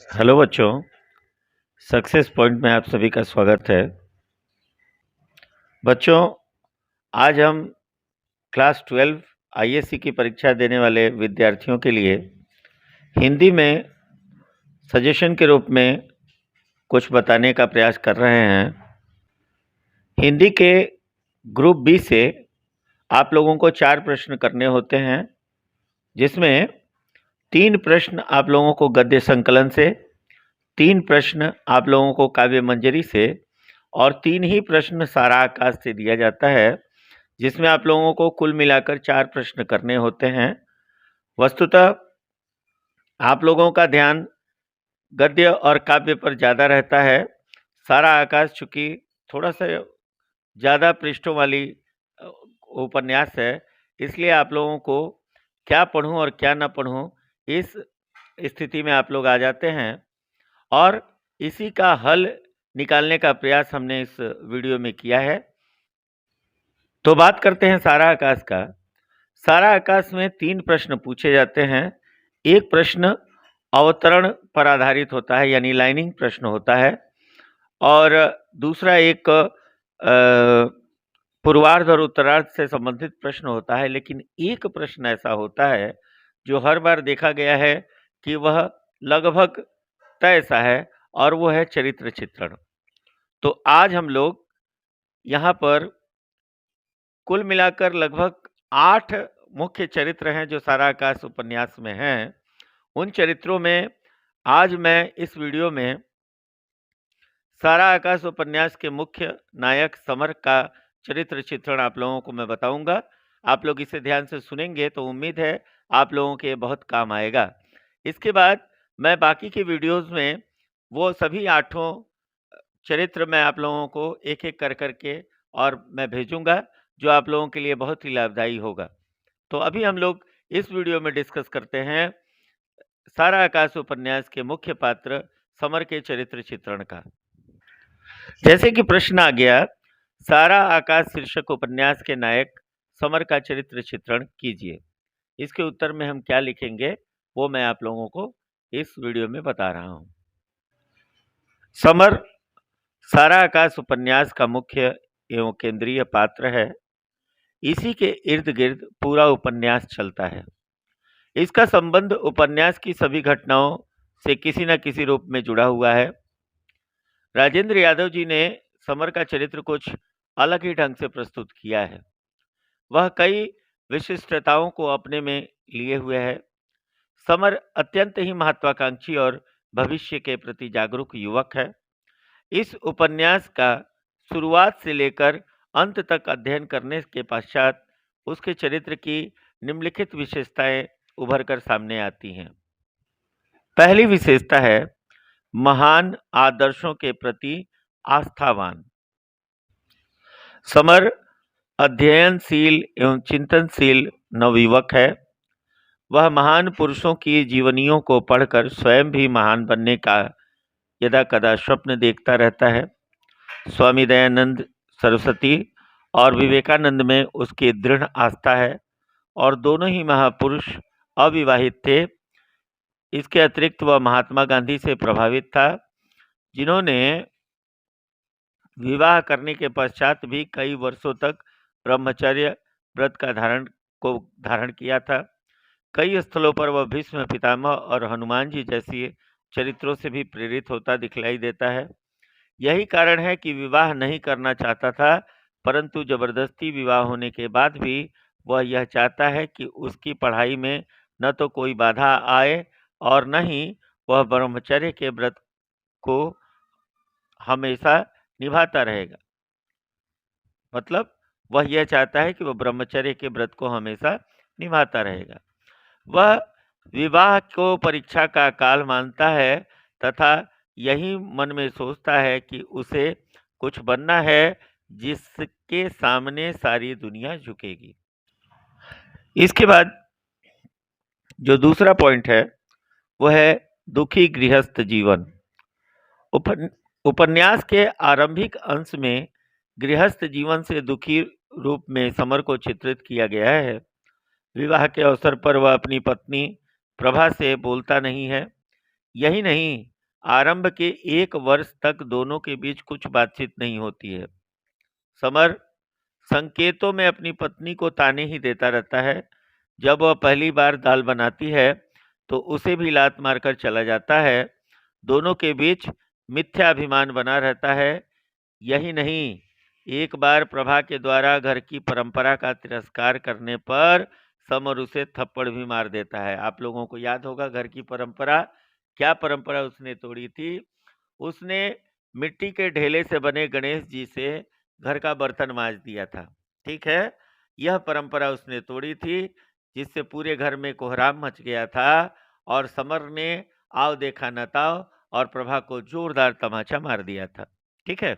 Hello बच्चों, success point में आप सभी का स्वागत है। बच्चों, आज हम क्लास 12 आईएससी की परीक्षा देने वाले विद्यार्थियों के लिए हिंदी में सजेशन के रूप में कुछ बताने का प्रयास कर रहे हैं। हिंदी के ग्रुप बी से आप लोगों को 4 प्रश्न करने होते हैं, जिसमें 3 प्रश्न आप लोगों को गद्य संकलन से, 3 प्रश्न आप लोगों को काव्य मंजरी से और 3 ही प्रश्न सारा आकाश से दिया जाता है, जिसमें आप लोगों को कुल मिलाकर 4 प्रश्न करने होते हैं। वस्तुतः आप लोगों का ध्यान गद्य और काव्य पर ज़्यादा रहता है। सारा आकाश चूँकि थोड़ा सा ज़्यादा पृष्ठों वाली उपन्यास है, इसलिए आप लोगों को क्या पढूं और क्या न पढूं, इस स्थिति में आप लोग आ जाते हैं और इसी का हल निकालने का प्रयास हमने इस वीडियो में किया है। तो बात करते हैं सारा आकाश का। सारा आकाश में 3 प्रश्न पूछे जाते हैं। एक प्रश्न अवतरण पर आधारित होता है, यानी लाइनिंग प्रश्न होता है, और दूसरा एक पूर्वार्ध और उत्तरार्ध से संबंधित प्रश्न होता है। लेकिन एक प्रश्न ऐसा होता है जो हर बार देखा गया है कि वह लगभग तय सा है, और वो है चरित्र चित्रण। तो आज हम लोग यहाँ पर कुल मिलाकर लगभग 8 मुख्य चरित्र हैं जो सारा आकाश उपन्यास में हैं। उन चरित्रों में आज मैं इस वीडियो में सारा आकाश उपन्यास के मुख्य नायक समर का चरित्र चित्रण आप लोगों को मैं बताऊंगा। आप लोग इसे ध्यान से सुनेंगे तो उम्मीद है आप लोगों के बहुत काम आएगा। इसके बाद मैं बाकी के वीडियोस में वो सभी 8 चरित्र मैं आप लोगों को एक-एक कर करके और मैं भेजूंगा, जो आप लोगों के लिए बहुत ही लाभदायी होगा। तो अभी हम लोग इस वीडियो में डिस्कस करते हैं सारा आकाश उपन्यास के मुख्य पात्र समर के चरित्र चित्रण का। जैसे कि प्रश्न आ गया, सारा आकाश शीर्षक उपन्यास के नायक समर का चरित्र चित्रण कीजिए। इसके उत्तर में हम क्या लिखेंगे वो मैं आप लोगों को इस वीडियो में बता रहा हूं। समर सारा आकाश उपन्यास का मुख्य एवं केंद्रीय पात्र है। इसी के इर्द गिर्द पूरा उपन्यास चलता है। इसका संबंध उपन्यास की सभी घटनाओं से किसी न किसी रूप में जुड़ा हुआ है। राजेंद्र यादव जी ने समर का चरित्र कुछ अलग ही ढंग से प्रस्तुत किया है। वह कई विशिष्टताओं को अपने में लिए हुए है। समर अत्यंत ही महत्वाकांक्षी और भविष्य के प्रति जागरूक युवक है। इस उपन्यास का शुरुआत से लेकर अंत तक अध्ययन करने के पश्चात उसके चरित्र की निम्नलिखित विशेषताएं उभर कर सामने आती हैं। पहली विशेषता है महान आदर्शों के प्रति आस्थावान। समर अध्ययनशील एवं चिंतनशील नवयुवक है। वह महान पुरुषों की जीवनियों को पढ़कर स्वयं भी महान बनने का यदा कदा स्वप्न देखता रहता है। स्वामी दयानंद सरस्वती और विवेकानंद में उसकी दृढ़ आस्था है, और दोनों ही महापुरुष अविवाहित थे। इसके अतिरिक्त वह महात्मा गांधी से प्रभावित था, जिन्होंने विवाह करने के पश्चात भी कई वर्षों तक ब्रह्मचर्य व्रत का धारण किया था। कई स्थलों पर वह भीष्म पितामह और हनुमान जी जैसी चरित्रों से भी प्रेरित होता दिखलाई देता है। यही कारण है कि विवाह नहीं करना चाहता था, परंतु जबरदस्ती विवाह होने के बाद भी वह यह चाहता है कि उसकी पढ़ाई में न तो कोई बाधा आए और न ही वह ब्रह्मचर्य के व्रत को हमेशा निभाता रहेगा। मतलब वह यह चाहता है कि वह ब्रह्मचर्य के व्रत को हमेशा निभाता रहेगा। वह विवाह को परीक्षा का काल मानता है तथा यही मन में सोचता है कि उसे कुछ बनना है जिसके सामने सारी दुनिया झुकेगी। इसके बाद जो दूसरा पॉइंट है वह है दुखी गृहस्थ जीवन। उपन्यास के आरंभिक अंश में गृहस्थ जीवन से दुखी रूप में समर को चित्रित किया गया है। विवाह के अवसर पर वह अपनी पत्नी प्रभा से बोलता नहीं है। यही नहीं, आरंभ के 1 वर्ष तक दोनों के बीच कुछ बातचीत नहीं होती है। समर संकेतों में अपनी पत्नी को ताने ही देता रहता है। जब वह पहली बार दाल बनाती है तो उसे भी लात मारकर चला जाता है। दोनों के बीच मिथ्या अभिमान बना रहता है। यही नहीं, एक बार प्रभा के द्वारा घर की परंपरा का तिरस्कार करने पर समर उसे थप्पड़ भी मार देता है। आप लोगों को याद होगा घर की परंपरा, क्या परंपरा उसने तोड़ी थी? उसने मिट्टी के ढेले से बने गणेश जी से घर का बर्तन मांज दिया था। ठीक है, यह परंपरा उसने तोड़ी थी, जिससे पूरे घर में कोहराम मच गया था और समर ने आओ देखा न ताओ और प्रभा को जोरदार तमाचा मार दिया था। ठीक है,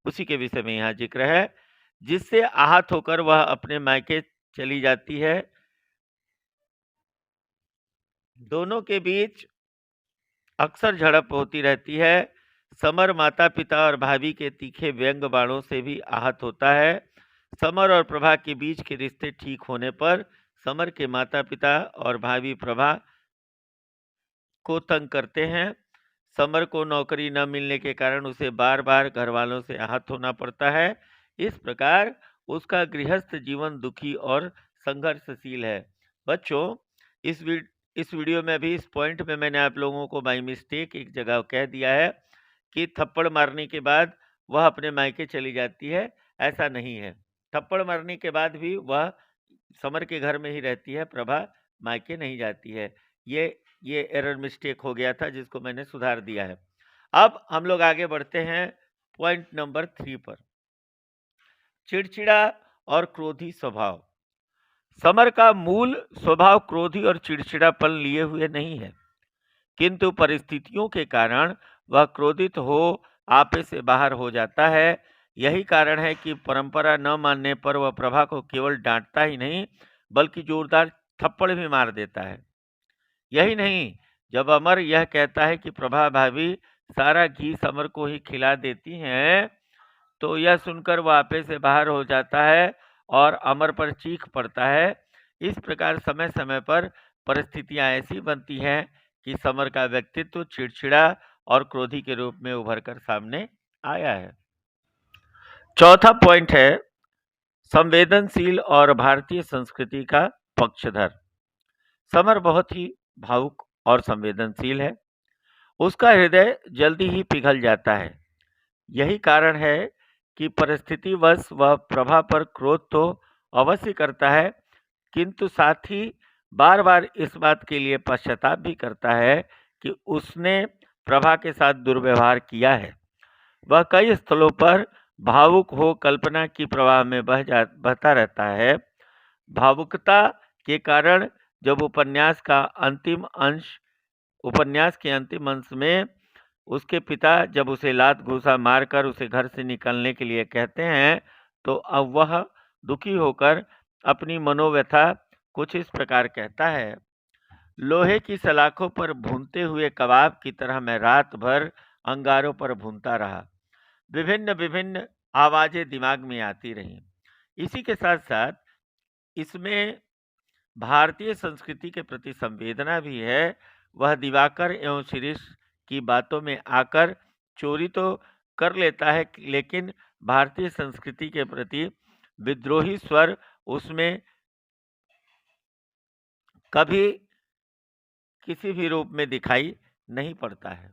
उसी के विषय में यहाँ जिक्र है, जिससे आहत होकर वह अपने मायके चली जाती है। दोनों के बीच अक्सर झड़प होती रहती है। समर माता पिता और भाभी के तीखे व्यंग बाणों से भी आहत होता है। समर और प्रभा के बीच के रिश्ते ठीक होने पर समर के माता पिता और भाभी प्रभा को तंग करते हैं। समर को नौकरी न मिलने के कारण उसे बार बार घर वालों से आहत होना पड़ता है। इस प्रकार उसका गृहस्थ जीवन दुखी और संघर्षशील है। बच्चों, इस वीडियो में अभी इस पॉइंट में मैंने आप लोगों को बाई मिस्टेक एक जगह कह दिया है कि थप्पड़ मारने के बाद वह अपने मायके चली जाती है। ऐसा नहीं है, थप्पड़ मारने के बाद भी वह समर के घर में ही रहती है, प्रभा मायके नहीं जाती है। ये एरर मिस्टेक हो गया था, जिसको मैंने सुधार दिया है। अब हम लोग आगे बढ़ते हैं पॉइंट नंबर 3 पर। चिड़चिड़ा और क्रोधी स्वभाव। समर का मूल स्वभाव क्रोधी और चिड़चिड़ापन लिए हुए नहीं है, किंतु परिस्थितियों के कारण वह क्रोधित हो आपे से बाहर हो जाता है। यही कारण है कि परंपरा न मानने पर वह प्रभा को केवल डांटता ही नहीं, बल्कि जोरदार थप्पड़ भी मार देता है। यही नहीं, जब अमर यह कहता है कि प्रभा भाभी सारा घी समर को ही खिला देती हैं, तो यह सुनकर वह आपे से बाहर हो जाता है और अमर पर चीख पड़ता है। इस प्रकार समय समय पर परिस्थितियां ऐसी बनती हैं कि समर का व्यक्तित्व चिड़चिड़ा और क्रोधी के रूप में उभर कर सामने आया है। चौथा पॉइंट है संवेदनशील और भारतीय संस्कृति का पक्षधर। समर बहुत ही भावुक और संवेदनशील है। उसका हृदय जल्दी ही पिघल जाता है। यही कारण है कि परिस्थितिवश वह प्रभा पर क्रोध तो अवश्य करता है, किंतु साथ ही बार बार इस बात के लिए पश्चाताप भी करता है कि उसने प्रभा के साथ दुर्व्यवहार किया है। वह कई स्थलों पर भावुक हो कल्पना की प्रवाह में बहता रहता है। भावुकता के कारण जब उपन्यास के अंतिम अंश में उसके पिता जब उसे लात घूसा मारकर उसे घर से निकलने के लिए कहते हैं, तो अब वह दुखी होकर अपनी मनोव्यथा कुछ इस प्रकार कहता है। लोहे की सलाखों पर भूनते हुए कबाब की तरह मैं रात भर अंगारों पर भूनता रहा। विभिन्न विभिन्न आवाजें दिमाग में आती रहीं। इसी के साथ साथ इसमें भारतीय संस्कृति के प्रति संवेदना भी है। वह दिवाकर एवं शिरीष की बातों में आकर चोरी तो कर लेता है, लेकिन भारतीय संस्कृति के प्रति विद्रोही स्वर उसमें कभी किसी भी रूप में दिखाई नहीं पड़ता है।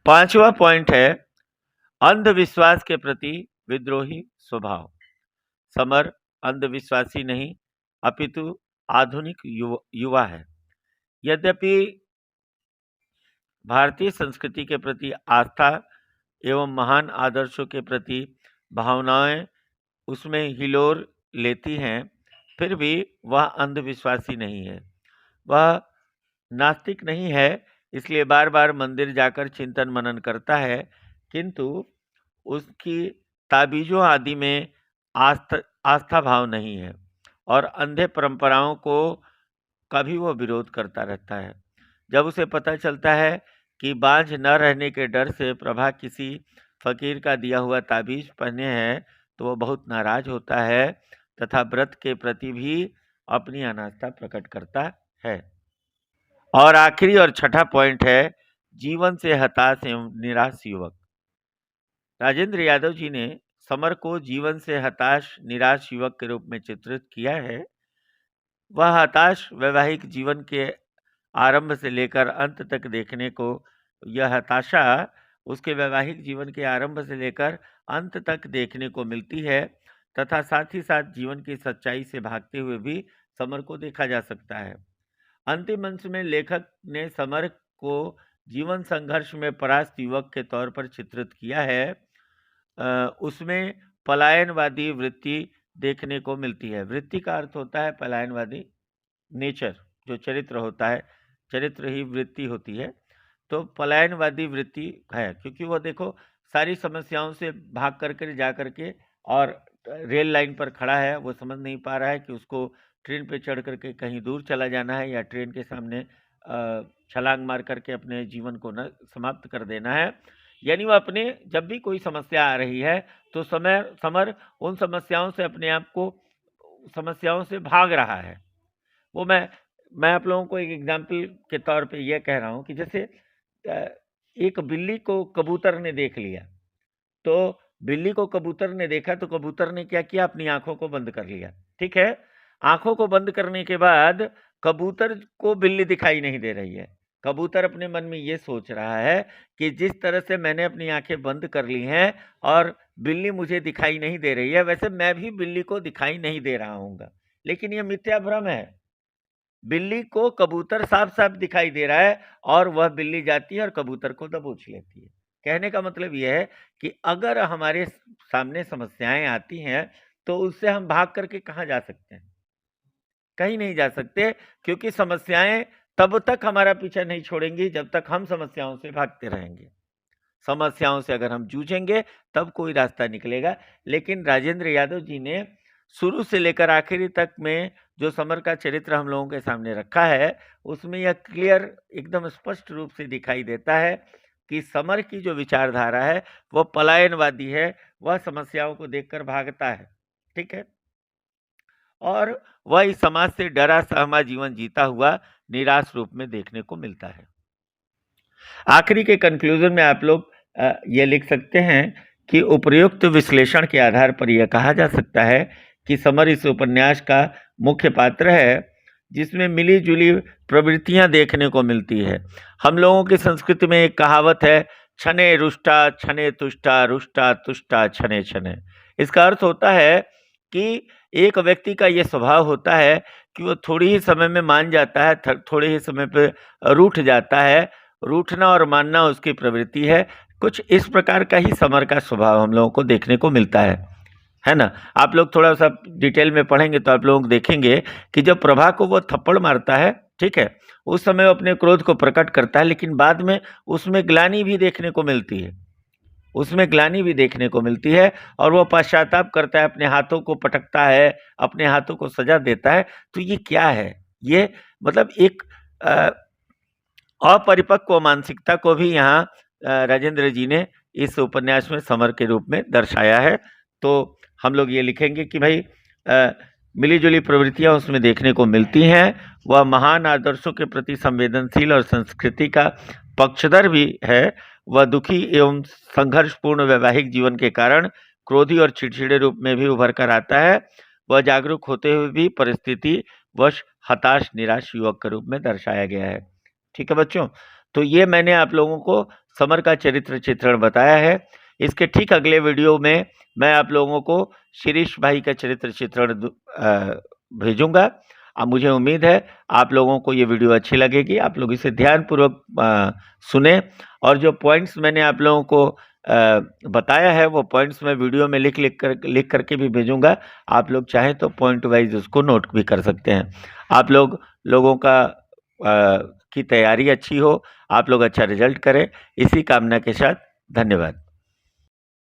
पांचवा पॉइंट है अंधविश्वास के प्रति विद्रोही स्वभाव। समर अंधविश्वासी नहीं, अपितु आधुनिक युवा है। यद्यपि भारतीय संस्कृति के प्रति आस्था एवं महान आदर्शों के प्रति भावनाएं उसमें हिलोर लेती हैं, फिर भी वह अंधविश्वासी नहीं है। वह नास्तिक नहीं है, इसलिए बार बार मंदिर जाकर चिंतन मनन करता है, किंतु उसकी ताबीजों आदि में आस्था भाव नहीं है और अंधे परंपराओं को कभी वो विरोध करता रहता है। जब उसे पता चलता है कि बांझ न रहने के डर से प्रभा किसी फकीर का दिया हुआ ताबीज पहने हैं, तो वह बहुत नाराज होता है तथा व्रत के प्रति भी अपनी अनास्था प्रकट करता है। और आखिरी और छठा पॉइंट है जीवन से हताश एवं निराश युवक। राजेंद्र यादव जी ने समर को जीवन से हताश निराश युवक के रूप में चित्रित किया है। वह हताश वैवाहिक जीवन के आरंभ से लेकर अंत तक देखने को, यह हताशा उसके वैवाहिक जीवन के आरंभ से लेकर अंत तक देखने को मिलती है तथा साथ ही साथ जीवन की सच्चाई से भागते हुए भी समर को देखा जा सकता है। अंतिम अंश में लेखक ने समर को जीवन संघर्ष में परास्त युवक के तौर पर चित्रित किया है। उसमें पलायनवादी वृत्ति देखने को मिलती है। वृत्ति का अर्थ होता है पलायनवादी, नेचर, जो चरित्र होता है, चरित्र ही वृत्ति होती है। तो पलायनवादी वृत्ति है, क्योंकि वो देखो सारी समस्याओं से भाग करके जा करके और रेल लाइन पर खड़ा है। वो समझ नहीं पा रहा है कि उसको ट्रेन पे चढ़ करके कहीं दूर चला जाना है या ट्रेन के सामने छलांग मार करके अपने जीवन को न समाप्त कर देना है। यानी वो अपने जब भी कोई समस्या आ रही है तो समर उन समस्याओं से अपने आप को समस्याओं से भाग रहा है। वो मैं आप लोगों को एक एग्जाम्पल के तौर पे ये कह रहा हूँ कि जैसे एक बिल्ली को कबूतर ने देख लिया, तो बिल्ली को कबूतर ने देखा तो कबूतर ने क्या किया, अपनी आंखों को बंद कर लिया। ठीक है, आंखों को बंद करने के बाद कबूतर को बिल्ली दिखाई नहीं दे रही है। कबूतर अपने मन में ये सोच रहा है कि जिस तरह से मैंने अपनी आंखें बंद कर ली हैं और बिल्ली मुझे दिखाई नहीं दे रही है, वैसे मैं भी बिल्ली को दिखाई नहीं दे रहा हूँगा। लेकिन ये मिथ्या भ्रम है। बिल्ली को कबूतर साफ साफ दिखाई दे रहा है और वह बिल्ली जाती है और कबूतर को दबोच लेती है। कहने का मतलब यह है कि अगर हमारे सामने समस्याएं आती हैं तो उससे हम भाग करके कहाँ जा सकते हैं? कहीं नहीं जा सकते, क्योंकि समस्याएं तब तक हमारा पीछा नहीं छोड़ेंगी जब तक हम समस्याओं से भागते रहेंगे। समस्याओं से अगर हम जूझेंगे तब कोई रास्ता निकलेगा। लेकिन राजेंद्र यादव जी ने शुरू से लेकर आखिरी तक में जो समर का चरित्र हम लोगों के सामने रखा है, उसमें यह क्लियर एकदम स्पष्ट रूप से दिखाई देता है कि समर की जो विचारधारा है वह पलायनवादी है। वह समस्याओं को देखकर भागता है, ठीक है, और वह इस समाज से डरा सहमा जीवन जीता हुआ निराश रूप में देखने को मिलता है। आखिरी के कंक्लूजन में आप लोग ये लिख सकते हैं कि उपर्युक्त विश्लेषण के आधार पर यह कहा जा सकता है कि समर इस उपन्यास का मुख्य पात्र है, जिसमें मिली जुली प्रवृत्तियां देखने को मिलती है। हम लोगों की संस्कृति में एक कहावत है, छने रुष्टा छने तुष्टा, रुष्टा तुष्टा छने छने। इसका अर्थ होता है कि एक व्यक्ति का ये स्वभाव होता है कि वो थोड़ी ही समय में मान जाता है, थोड़े ही समय पे रूठ जाता है। रूठना और मानना उसकी प्रवृत्ति है। कुछ इस प्रकार का ही समर का स्वभाव हम लोगों को देखने को मिलता है ना। आप लोग थोड़ा सा डिटेल में पढ़ेंगे तो आप लोग देखेंगे कि जब प्रभा को वो थप्पड़ मारता है, ठीक है, उस समय वो अपने क्रोध को प्रकट करता है, लेकिन बाद में उसमें ग्लानि भी देखने को मिलती है, उसमें ग्लानि भी देखने को मिलती है और वो पश्चाताप करता है, अपने हाथों को पटकता है, अपने हाथों को सजा देता है। तो ये क्या है? ये मतलब एक अपरिपक्व मानसिकता को भी यहाँ राजेंद्र जी ने इस उपन्यास में समर के रूप में दर्शाया है। तो हम लोग ये लिखेंगे कि भाई मिली जुली प्रवृत्तियां उसमें देखने को मिलती हैं। वह महान आदर्शों के प्रति संवेदनशील और संस्कृति का पक्षधर भी है। वह दुखी एवं संघर्षपूर्ण वैवाहिक जीवन के कारण क्रोधी और चिड़चिड़े रूप में भी उभर कर आता है। वह जागरूक होते हुए भी परिस्थिति वश हताश निराश युवक के रूप में दर्शाया गया है। ठीक है बच्चों, तो ये मैंने आप लोगों को समर का चरित्र चित्रण बताया है। इसके ठीक अगले वीडियो में मैं आप लोगों को शिरीष भाई का चरित्र चित्रण भेजूंगा। अब मुझे उम्मीद है आप लोगों को ये वीडियो अच्छी लगेगी। आप लोग इसे ध्यानपूर्वक सुने और जो पॉइंट्स मैंने आप लोगों को बताया है वो पॉइंट्स मैं वीडियो में लिख करके भी भेजूंगा। आप लोग चाहें तो पॉइंट वाइज उसको नोट भी कर सकते हैं। आप लोगों का की तैयारी अच्छी हो, आप लोग अच्छा रिजल्ट करें, इसी कामना के साथ धन्यवाद।